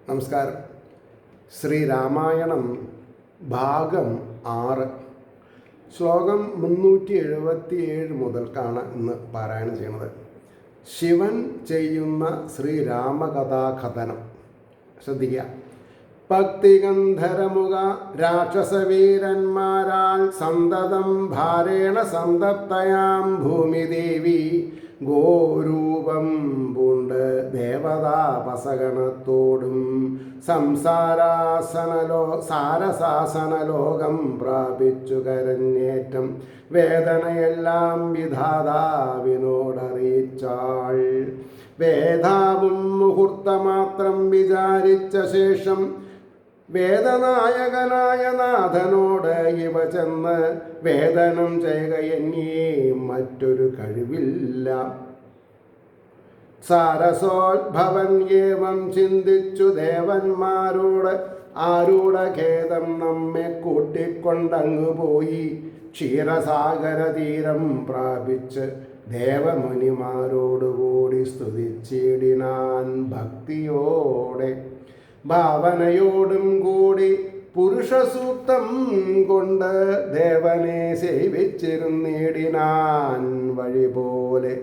നമസ്കാരം. ശ്രീരാമായണം ഭാഗം 6 ശ്ലോകം 377 മുതൽക്കാണ് ഇന്ന് പാരായണം ചെയ്യുന്നത്. ശിവൻ ചെയ്യുന്ന ശ്രീരാമകഥാകഥനം ശ്രദ്ധിക്കുക. ഭക്തിഗന്ധരമുഖ രാക്ഷസവീരന്മാരാൽ സന്തതം ഭാരേണ സന്തപ്തയാം ഭൂമിദേവി ഗോരൂപം പൂണ്ട് ദേവതാപസഗണത്തോടും സാരസാസനലോകം പ്രാപിച്ചു കരഞ്ഞേറ്റം വേദനയെല്ലാം വിധാതാവിനോടറിയിച്ചാൾ. വേദാവും മുഹൂർത്തമാത്രം വിചാരിച്ച ശേഷം വേദനായകനായ നാഥനോട് ഇവ ചെന്ന് വേദനം ചെയ്യുകയെന്നേ മറ്റൊരു കഴിവില്ല. സാരസോദ്ഭവൻ ഏവം ചിന്തിച്ചു ദേവന്മാരോട് ആരുടെ ഖേദം നമ്മെ കൂട്ടിക്കൊണ്ടങ്ങു പോയി ക്ഷീരസാഗര തീരം പ്രാപിച്ച് ദേവമുനിമാരോടുകൂടി സ്തുതിച്ചിടിനാൻ ഭക്തിയോടെ. ഭാവനയോടും കൂടി പുരുഷസൂക്തം കൊണ്ട് ദേവനെ സേവിച്ചിരുന്നിടിനാൻ വഴി പോലെ.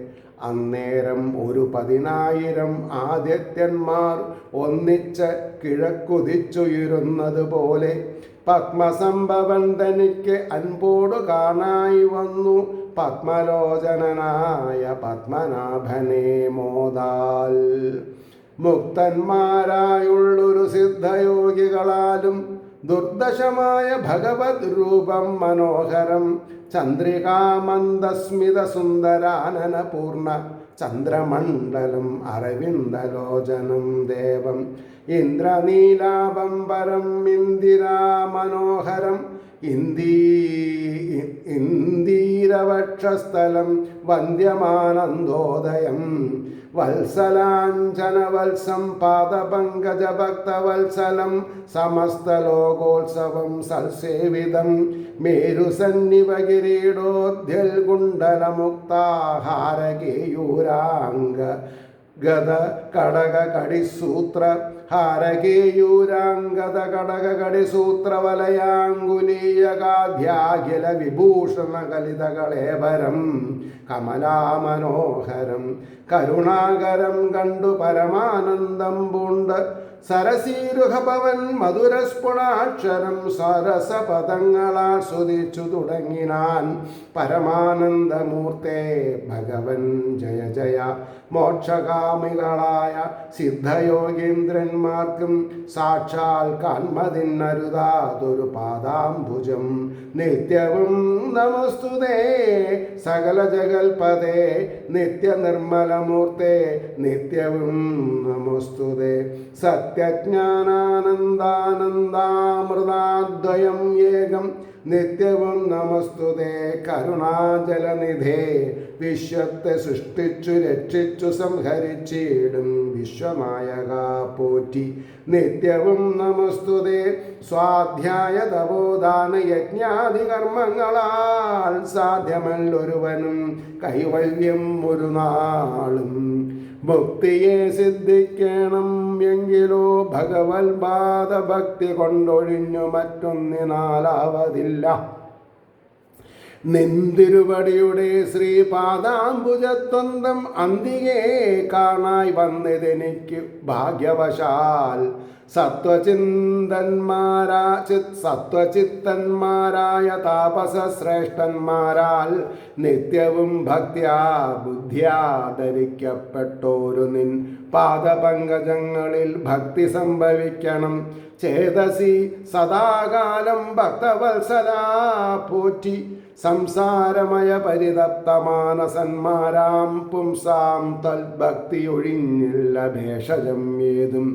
അന്നേരം 10,000 ആദിത്യന്മാർ ഒന്നിച്ച് കിഴക്കുതിച്ചുയരുന്നത് പോലെ പത്മസംഭവൻ തനിക്ക് അൻപോടു കാണായി വന്നു പത്മലോചനനായ പത്മനാഭനെ മോദാൽ. മുക്തന്മാരായുള്ളൊരു സിദ്ധയോഗികളാലും ദുർദശമായ ഭഗവത് രൂപം മനോഹരം ചന്ദ്രികാമന്ദസ്മിത സുന്ദരാനന പൂർണ്ണ ചന്ദ്രമണ്ഡലം അരവിന്ദലോചനം ദേവം ഇന്ദ്രനീലാപംബരം ഇന്ദിരാമനോഹരം ഇന്ദീരവക്ഷസ്ഥലം വന്ദ്യമാനന്ദോദയം വത്സലാഞ്ജനവത്സം പാദപങ്കജഭക്തവത്സലം സമസ്തലോകോത്സവം സൽസേവിതം മേരുസന്നിവകിരീടോദ്യൽകുണ്ടലമുക്താഹാരകേയൂരാംഗ ഗത കടക കടിസൂത്ര ഹാരകേയൂരാംഗത കടക കടിസൂത്ര വലയാങ്കുലീയകാധ്യാഖില വിഭൂഷണ കലിതകളേവരം കമലാമനോഹരം കരുണാകരം കണ്ടു പരമാനന്ദം പൂണ്ട് സരസീരുഹപവൻ മധുരസ്ഫുടാക്ഷരം സരസപദങ്ങളാൽ സ്തുതിച്ചു തുടങ്ങിനാൻ. പരമാനന്ദമൂർത്തേ ഭഗവൻ ജയ ജയ. മോക്ഷകാമികളായ സിദ്ധയോഗീന്ദ്രന്മാർക്കും സാക്ഷാൽ കാൺമതിന്നരുതാതൊരു പാദാംബുജം നിത്യവും നമസ്തുതേ. സകല ജഗൽപദേ നിത്യനിർമ്മലമൂർത്തേ നിത്യവും നമസ്തുതേ. സത്യജ്ഞാനാനന്ദാനന്ദാമൃതാദ്വയം ഏകം നിത്യവും നമസ്തുതേ. കരുണാജലനിധേ വിശ്വത്തെ സൃഷ്ടിച്ചു രക്ഷിച്ചു സംഹരിച്ചിടും വിശ്വമായക പോറ്റി നിത്യവും നമസ്തുതേ. സ്വാധ്യായ തപോദാന യജ്ഞാദി കർമ്മങ്ങളാൽ സാധ്യമല്ലൊരുവനും കൈവല്യം ഒരു നാളും. ഭക്തിയെ സിദ്ധിക്കണം എങ്കിലോ ഭഗവത് പാദഭക്തി കൊണ്ടൊഴിഞ്ഞു മറ്റൊന്നിനാലാവതില്ല. നിന്തിരുവടിയുടെ ശ്രീപാദാംബുജത്വന്തം അന്തികേ കാണായി വന്നതെനിക്ക് ഭാഗ്യവശാൽ. സത്വചിത്തന്മാരായ താപസശ്രേഷ്ഠന്മാരാൽ നിത്യവും ഭക്ത്യാ ബുദ്ധ്യാ ധരിക്കപ്പെട്ടോരു നിൻ പാദപങ്കജങ്ങളിൽ ഭക്തി സംഭവിക്കണം. ചേതസി സദാകാലം ഭക്തവത്സലാ പോറ്റി. സംസാരമയ പരിതപ്തമാനസന്മാരാം പുംസാം തൽഭക്തി ഒഴിഞ്ഞില്ല ഭേഷജം ഏതും.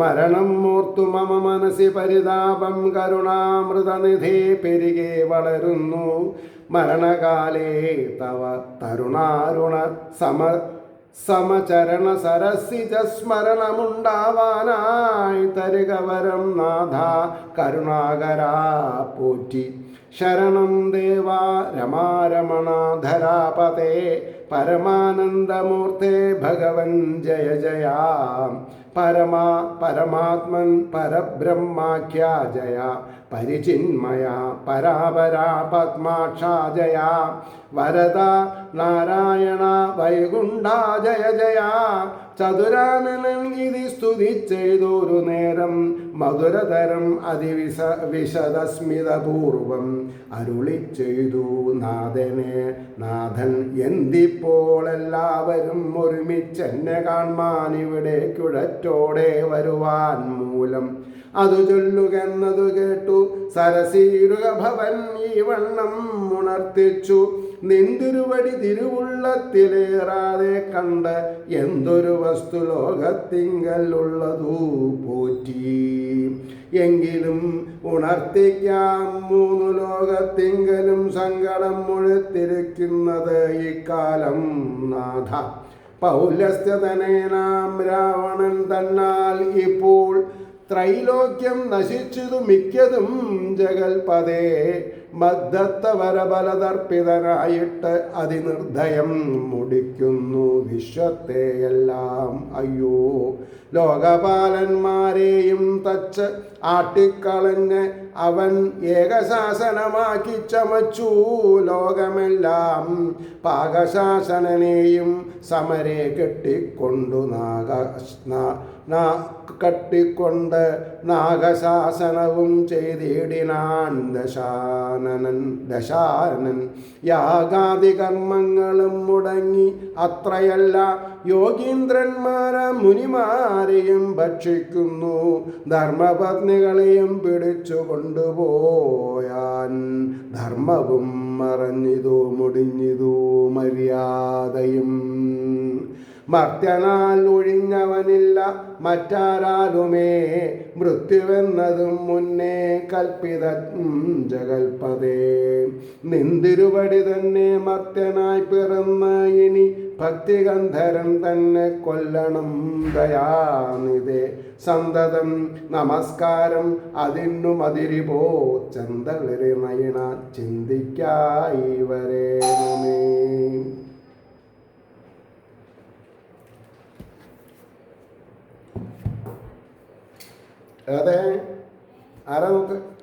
മരണം ഓർത്തു മമ മനസ്സി പരിതാപം കരുണാമൃതനിധി പെരുകെ വളരുന്നു. മരണകാലേ തവ തരുണാരുണ സമചരണ സരസിജ സ്മരണമുണ്ടാവാനായി തരുക വരം നാഥ കരുണാകരാ പോറ്റി. ശരണം ദേവാ രമാരമണാധരാപതേ പരമാനന്ദമൂർത്തേ ഭഗവൻ ജയ ജയ. പരമാത്മൻ പരബ്രഹ്മാഖ്യാജയ പരിചിന്മയ പരാപരാ പത്മാക്ഷാജയ വരദ നാരായണ വൈകുണ്ഠ ജയ ജയ ചതുരാനനൻ ഇതി സ്തുതിച്ചെയ്തൊരു നേരം മധുരതരം വിശദസ്മിതപൂർവം അരുളി ചെയ്തു നാഥൻ എന്തിപ്പോൾ എല്ലാവരും ഒരുമിച്ചെന്നെ കാൺമാൻ ഇവിടെ കുഴറ്റോടെ വരുവാൻ മൂലം അതു ചൊല്ലുകെന്നതു കേട്ടു സരസീരുക ഭവൻ ഈ വണ്ണം ഉണർത്തിച്ചു നിന്തിരുവടി തിരുവുള്ളത്തിലേറാതെ കണ്ട് എന്തൊരു വസ്തു ലോകത്തിങ്കലുള്ളതു പോറ്റി എങ്കിലും ഉണർത്തിക്കാം മൂന്നു ലോകത്തിങ്കലും സങ്കടം മുഴുത്തിരിക്കുന്നത് ഇക്കാലം നാഥ പൗലസ്ത്യതനേനാം രാവണൻ തന്നാൽ ഇപ്പോൾ ത്രൈലോക്യം നശിച്ചതു മിക്കതും ജഗൽപദേ മദ്ദത്തവരബലതർപ്പിതനായിട്ട് അതിനിർദ്ധയം മുടിക്കുന്നു വിശ്വത്തെയെല്ലാം അയ്യോ ലോകപാലന്മാരെയും തച്ച് ആട്ടിക്കളഞ്ഞ് അവൻ ഏകശാസനമാക്കി ചമച്ചു ലോകമെല്ലാം പാകശാസനനെയും സമരെ കെട്ടിക്കൊണ്ടു കട്ടിക്കൊണ്ട് നാഗശാസനവും ചെയ്തിടിനാൻ ദശാനൻ യാഗാദി കർമ്മങ്ങളും മുടങ്ങി അത്രയല്ല യോഗീന്ദ്രന്മാരെ മുനിമാരെയും ഭക്ഷിക്കുന്നു ധർമ്മപത്നികളെയും പിടിച്ചു കൊണ്ടുപോയാൻ ധർമ്മവും മറഞ്ഞിതു മുടിഞ്ഞിതു മര്യാദയും മർത്യനാൽ ഒഴിഞ്ഞവനില്ല മറ്റാരാലുമേ മൃത്യുവെന്നതും മുന്നേ കൽപ്പിത ജഗൽപദേ നിന്തിരുവടി തന്നെ മർത്യനായി പിറന്ന് ഇനി ഭക്തിഗന്ധരൻ തന്നെ കൊല്ലണം ദയാനിതേ സന്തതം നമസ്കാരം അതിനു മതിരിപോ ചന്തളിരി നയണ ചിന്തിക്കായി വരേണമേ. അതെ ആരാ നോക്ക്.